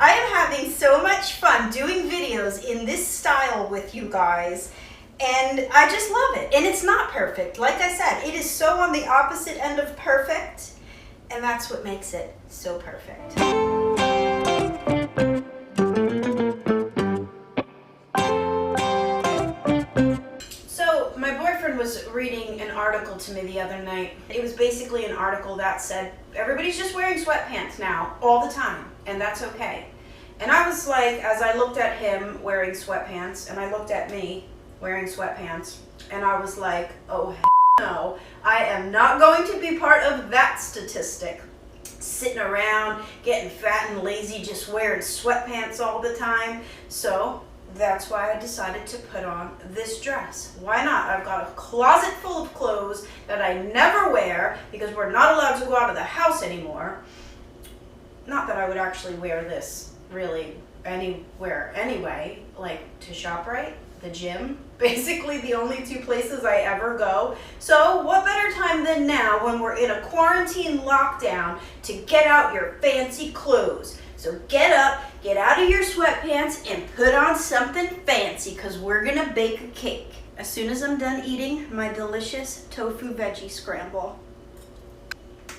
I am having so much fun doing videos in this style with you guys, and I just love it. And it's not perfect. Like I said, it is so on the opposite end of perfect, and that's what makes it so perfect. So my boyfriend was reading an article to me the other night. It was basically an article that said, everybody's just wearing sweatpants now, all the time, and that's okay. And I was like, as I looked at him wearing sweatpants, and I looked at me wearing sweatpants, and I was like, oh no, I am not going to be part of that statistic. Sitting around, getting fat and lazy, just wearing sweatpants all the time. So that's why I decided to put on this dress. Why not? I've got a closet full of clothes that I never wear because we're not allowed to go out of the house anymore. Not that I would actually wear this really anywhere anyway, like to ShopRite, the gym, basically the only two places I ever go. So what better time than now when we're in a quarantine lockdown to get out your fancy clothes. So get up, get out of your sweatpants, and put on something fancy because we're gonna bake a cake as soon as I'm done eating my delicious tofu veggie scramble.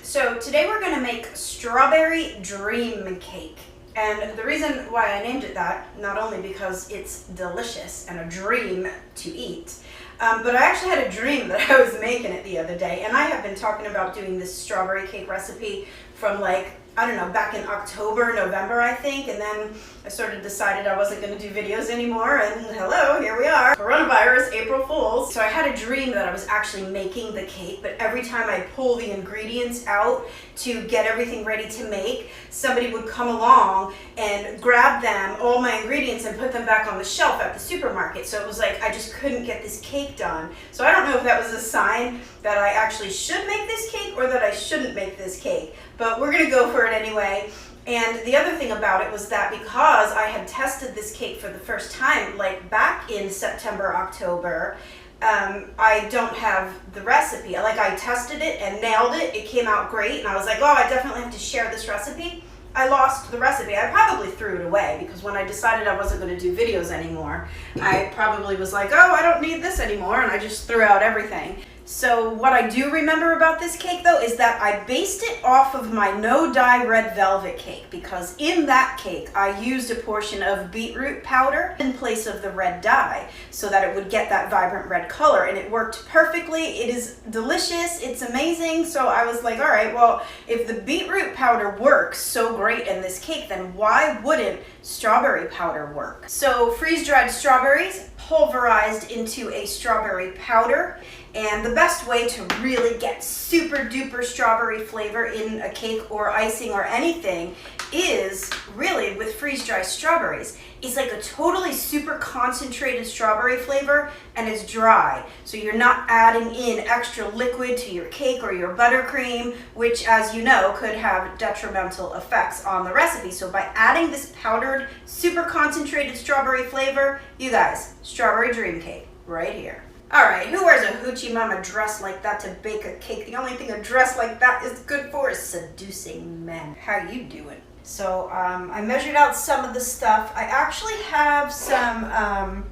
So today we're gonna make strawberry dream cake. And the reason why I named it that, not only because it's delicious and a dream to eat, but I actually had a dream that I was making it the other day, and I have been talking about doing this strawberry cake recipe from back in October, November, I think, and then I sort of decided I wasn't going to do videos anymore, and hello, here we are. Coronavirus, April Fools. So I had a dream that I was actually making the cake, but every time I pull the ingredients out to get everything ready to make, somebody would come along and grab them, all my ingredients, and put them back on the shelf at the supermarket. So it was like I just couldn't get this cake done. So I don't know if that was a sign that I actually should make this cake or that I shouldn't make this cake, but we're gonna go for it anyway. And the other thing about it was that because I had tested this cake for the first time, like back in September, October, I don't have the recipe. Like I tested it and nailed it. It came out great. And I was like, oh, I definitely have to share this recipe. I lost the recipe. I probably threw it away because when I decided I wasn't going to do videos anymore, I probably was like, oh, I don't need this anymore. And I just threw out everything. So what I do remember about this cake though is that I based it off of my no dye red velvet cake, because in that cake I used a portion of beetroot powder in place of the red dye so that it would get that vibrant red color, and it worked perfectly. It is delicious, it's amazing. So I was like, all right, well, if the beetroot powder works so great in this cake, then why wouldn't strawberry powder work? So freeze-dried strawberries pulverized into a strawberry powder. And the best way to really get super duper strawberry flavor in a cake or icing or anything is really with freeze-dried strawberries. It's like a totally super concentrated strawberry flavor, and it's dry. So you're not adding in extra liquid to your cake or your buttercream, which, as you know, could have detrimental effects on the recipe. So by adding this powdered, super concentrated strawberry flavor, you guys, strawberry dream cake right here. All right, who wears a hoochie mama dress like that to bake a cake? The only thing a dress like that is good for is seducing men. How you doing? So I measured out some of the stuff. I actually have some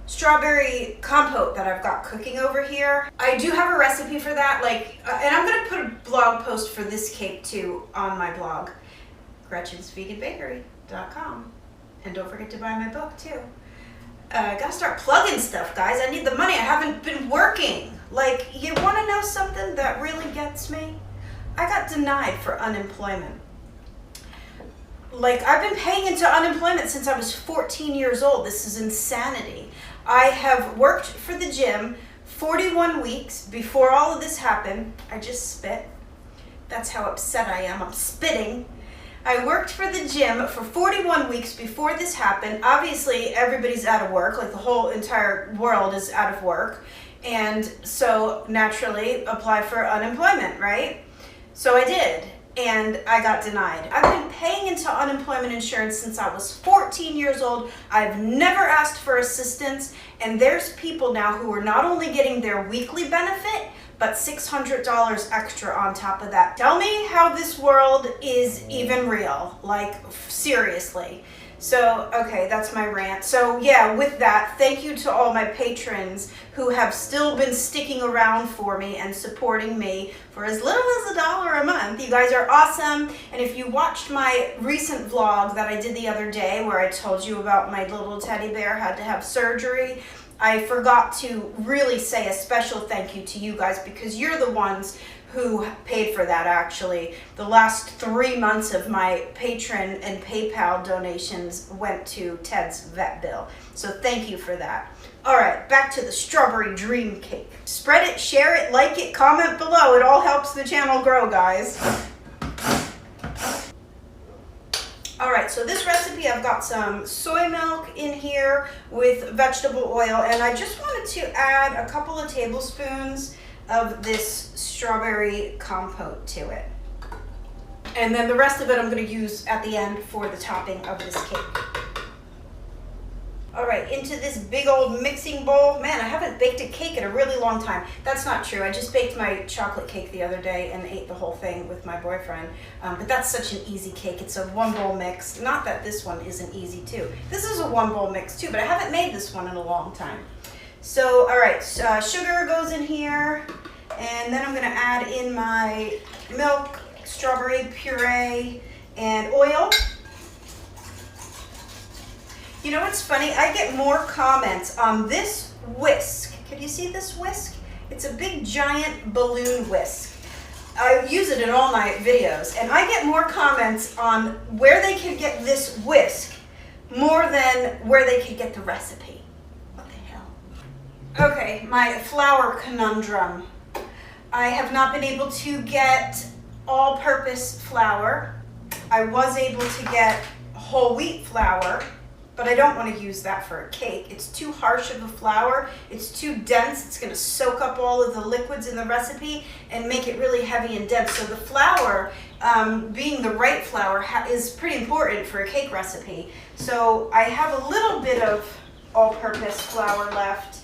strawberry compote that I've got cooking over here. I do have a recipe for that, and I'm gonna put a blog post for this cake too on my blog, GretchensVeganBakery.com. And don't forget to buy my book too. I gotta start plugging stuff, guys. I need the money. I haven't been working. Like, you wanna know something that really gets me? I got denied for unemployment. Like, I've been paying into unemployment since I was 14 years old. This is insanity. I have worked for the gym 41 weeks before all of this happened. I just spit. That's how upset I am. I'm spitting. I worked for the gym for 41 weeks before this happened. Obviously, everybody's out of work, like the whole entire world is out of work. And so naturally, apply for unemployment, right? So I did, and I got denied. I've been paying into unemployment insurance since I was 14 years old. I've never asked for assistance, and there's people now who are not only getting their weekly benefit, but $600 extra on top of that. Tell me how this world is even real, like seriously. So, okay, that's my rant. So yeah, with that, thank you to all my patrons who have still been sticking around for me and supporting me for as little as $1 a month. You guys are awesome. And if you watched my recent vlog that I did the other day where I told you about my little teddy bear had to have surgery, I forgot to really say a special thank you to you guys because you're the ones who paid for that actually. The last 3 months of my Patreon and PayPal donations went to Ted's vet bill. So thank you for that. All right, back to the strawberry dream cake. Spread it, share it, like it, comment below. It all helps the channel grow, guys. All right, so this recipe, I've got some soy milk in here with vegetable oil, and I just wanted to add a couple of tablespoons of this strawberry compote to it. And then the rest of it I'm gonna use at the end for the topping of this cake. All right, into this big old mixing bowl. Man, I haven't baked a cake in a really long time. That's not true. I just baked my chocolate cake the other day and ate the whole thing with my boyfriend. But that's such an easy cake. It's a 1-bowl mix. Not that this one isn't easy too. This is a 1-bowl mix too, but I haven't made this one in a long time. So, all right, sugar goes in here, and then I'm gonna add in my milk, strawberry puree, and oil. You know what's funny? I get more comments on this whisk. Can you see this whisk? It's a big giant balloon whisk. I use it in all my videos, and I get more comments on where they could get this whisk more than where they could get the recipe. Okay, my flour conundrum. I have not been able to get all-purpose flour. I was able to get whole wheat flour, but I don't want to use that for a cake. It's too harsh of a flour. It's too dense. It's going to soak up all of the liquids in the recipe and make it really heavy and dense. So the flour, being the right flour, is pretty important for a cake recipe. So I have a little bit of all-purpose flour left.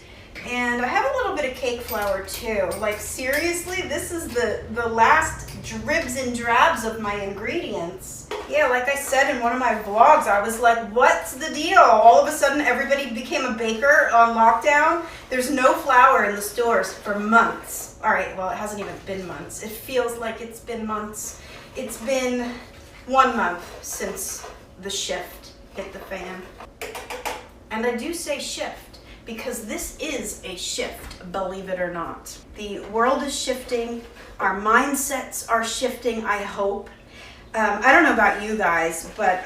And I have a little bit of cake flour too. Like seriously, this is the last dribs and drabs of my ingredients. Yeah, like I said in one of my vlogs, I was like, what's the deal? All of a sudden everybody became a baker on lockdown. There's no flour in the stores for months. All right, well, it hasn't even been months. It feels like it's been months. It's been 1 month since the shift hit the fan. And I do say shift, because this is a shift, believe it or not. The world is shifting, our mindsets are shifting, I hope. I don't know about you guys, but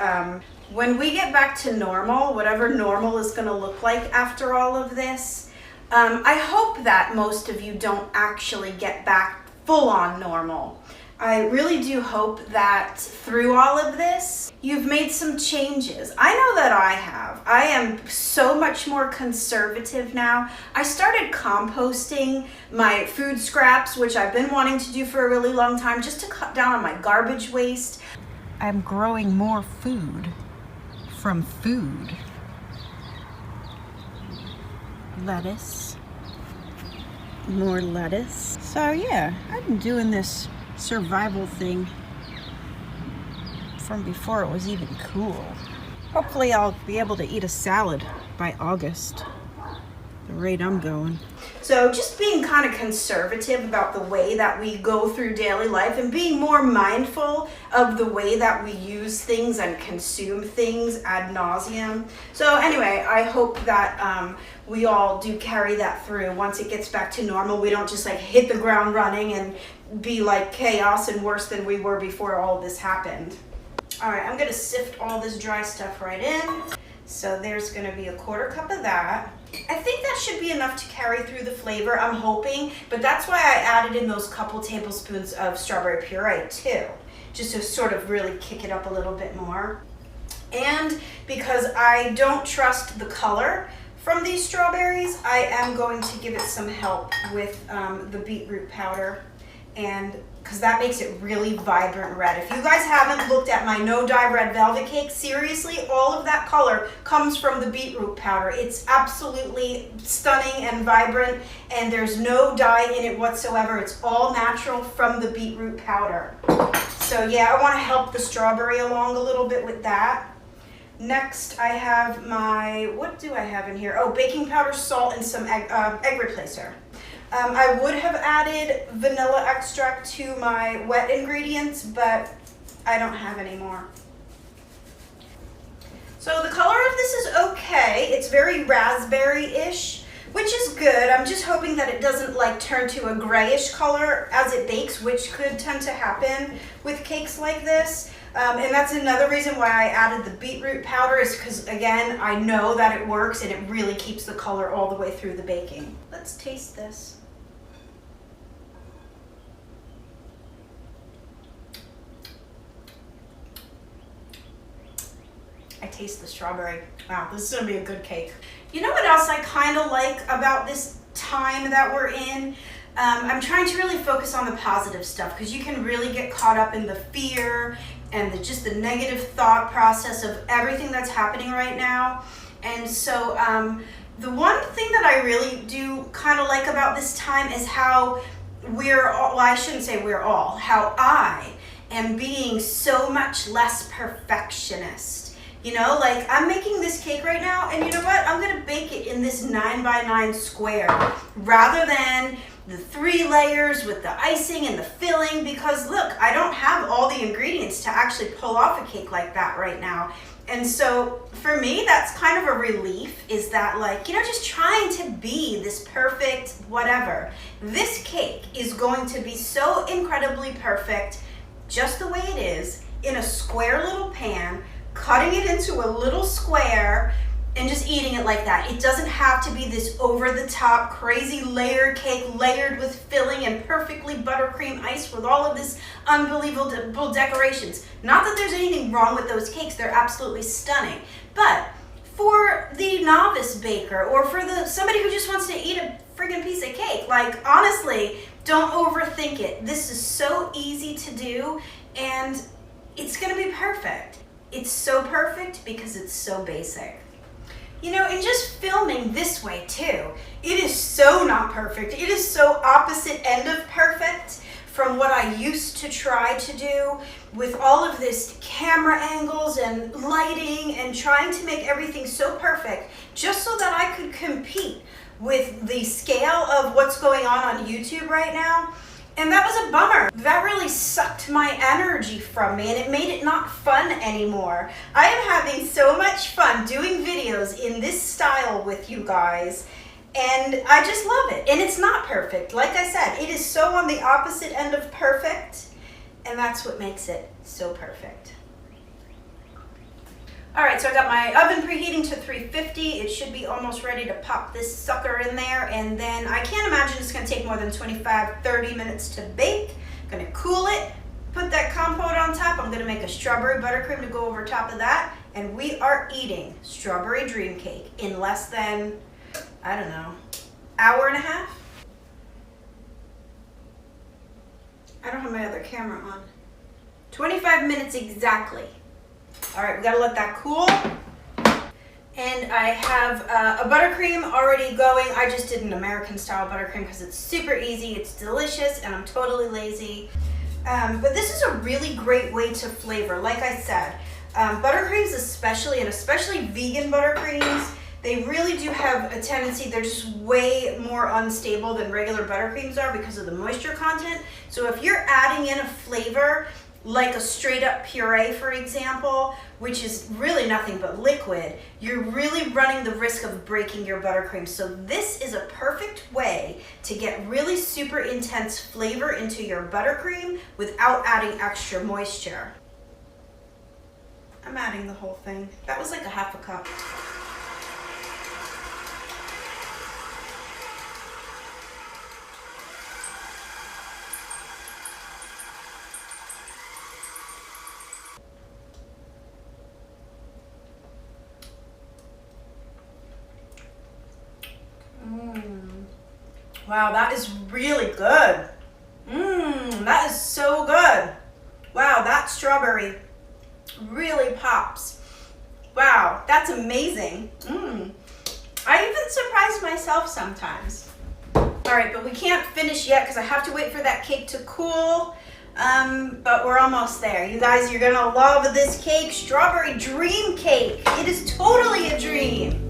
when we get back to normal, whatever normal is gonna look like after all of this, I hope that most of you don't actually get back full on normal. I really do hope that through all of this, you've made some changes. I know that I have. I am so much more conservative now. I started composting my food scraps, which I've been wanting to do for a really long time, just to cut down on my garbage waste. I'm growing more food from food. Lettuce, more lettuce. So yeah, I've been doing this survival thing from before it was even cool. Hopefully I'll be able to eat a salad by August, the rate I'm going. So just being kind of conservative about the way that we go through daily life and being more mindful of the way that we use things and consume things ad nauseum. So anyway, I hope that we all do carry that through. Once it gets back to normal, we don't just like hit the ground running and be like chaos and worse than we were before all of this happened. All right, I'm gonna sift all this dry stuff right in. So there's gonna be a 1/4 cup of that. I think that should be enough to carry through the flavor, I'm hoping, but that's why I added in those couple tablespoons of strawberry puree too, just to sort of really kick it up a little bit more. And because I don't trust the color from these strawberries, I am going to give it some help with the beetroot powder and because that makes it really vibrant red. If you guys haven't looked at my no dye red velvet cake, seriously, all of that color comes from the beetroot powder. It's absolutely stunning and vibrant, and there's no dye in it whatsoever. It's all natural from the beetroot powder. So yeah, I want to help the strawberry along a little bit with that. Next, I have my, what do I have in here? Oh, baking powder, salt, and some egg replacer. I would have added vanilla extract to my wet ingredients, but I don't have any more. So the color of this is okay. It's very raspberry-ish, which is good. I'm just hoping that it doesn't like turn to a grayish color as it bakes, which could tend to happen with cakes like this. And that's another reason why I added the beetroot powder, is because, again, I know that it works and it really keeps the color all the way through the baking. Let's taste this. I taste the strawberry. Wow, this is gonna be a good cake. You know what else I kind of like about this time that we're in? I'm trying to really focus on the positive stuff, because you can really get caught up in the fear and just the negative thought process of everything that's happening right now. And so the one thing that I really do kind of like about this time is how we're all, well, I shouldn't say we're all, how I am being so much less perfectionist. You know, like I'm making this cake right now, and you know what? I'm gonna bake it in this 9x9 square rather than the 3 layers with the icing and the filling, because look, I don't have all the ingredients to actually pull off a cake like that right now. And so for me, that's kind of a relief, is that, like, you know, just trying to be this perfect whatever. This cake is going to be so incredibly perfect just the way it is, in a square little pan, cutting it into a little square and just eating it like that. It doesn't have to be this over-the-top crazy layer cake layered with filling and perfectly buttercream iced with all of this unbelievable decorations. Not that there's anything wrong with those cakes, they're absolutely stunning. But for the novice baker, or for somebody who just wants to eat a friggin' piece of cake, like, honestly, don't overthink it. This is so easy to do, and it's gonna be perfect. It's so perfect because it's so basic. You know, and just filming this way too, it is so not perfect. It is so opposite end of perfect from what I used to try to do with all of this camera angles and lighting and trying to make everything so perfect just so that I could compete with the scale of what's going on YouTube right now. And that was a bummer. That really sucked my energy from me, and it made it not fun anymore. I am having so much fun doing videos in this style with you guys, and I just love it. And it's not perfect. Like I said, it is so on the opposite end of perfect, and that's what makes it so perfect. All right, so I got my oven preheating to 350. It should be almost ready to pop this sucker in there. And then I can't imagine it's gonna take more than 25-30 minutes to bake. I'm gonna cool it, put that compote on top. I'm gonna make a strawberry buttercream to go over top of that. And we are eating strawberry dream cake in less than, I don't know, hour and a half? I don't have my other camera on. 25 minutes exactly. All right, we gotta let that cool. And I have a buttercream already going. I just did an American style buttercream because it's super easy, it's delicious, and I'm totally lazy. But this is a really great way to flavor. Like I said, buttercreams especially, and especially vegan buttercreams, they really do have a tendency, they're just way more unstable than regular buttercreams are because of the moisture content. So if you're adding in a flavor, like a straight up puree, for example, which is really nothing but liquid, you're really running the risk of breaking your buttercream. So this is a perfect way to get really super intense flavor into your buttercream without adding extra moisture. I'm adding the whole thing. That was like a half a cup. Wow, that is really good. That is so good. Wow, that strawberry really pops. Wow, that's amazing. I even surprise myself sometimes. All right, but we can't finish yet because I have to wait for that cake to cool. But we're almost there. You guys, you're gonna love this cake, strawberry dream cake. It is totally a dream.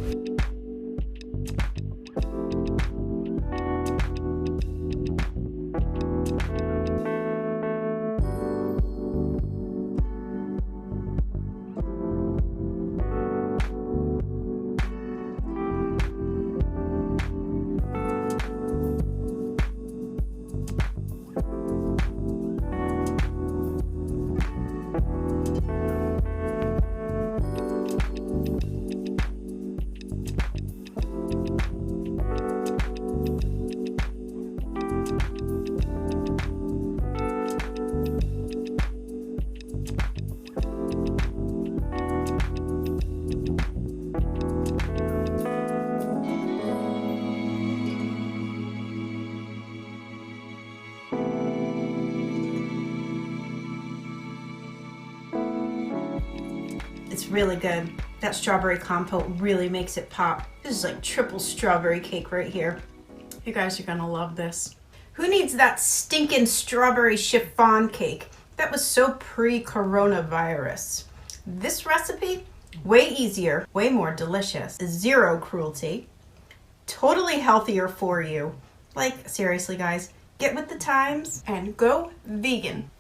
It's really good. That strawberry compote really makes it pop. This is like triple strawberry cake right here. You guys are gonna love this. Who needs that stinking strawberry chiffon cake? That was so pre-coronavirus. This recipe, way easier, way more delicious, zero cruelty, totally healthier for you. Like, seriously guys, get with the times and go vegan.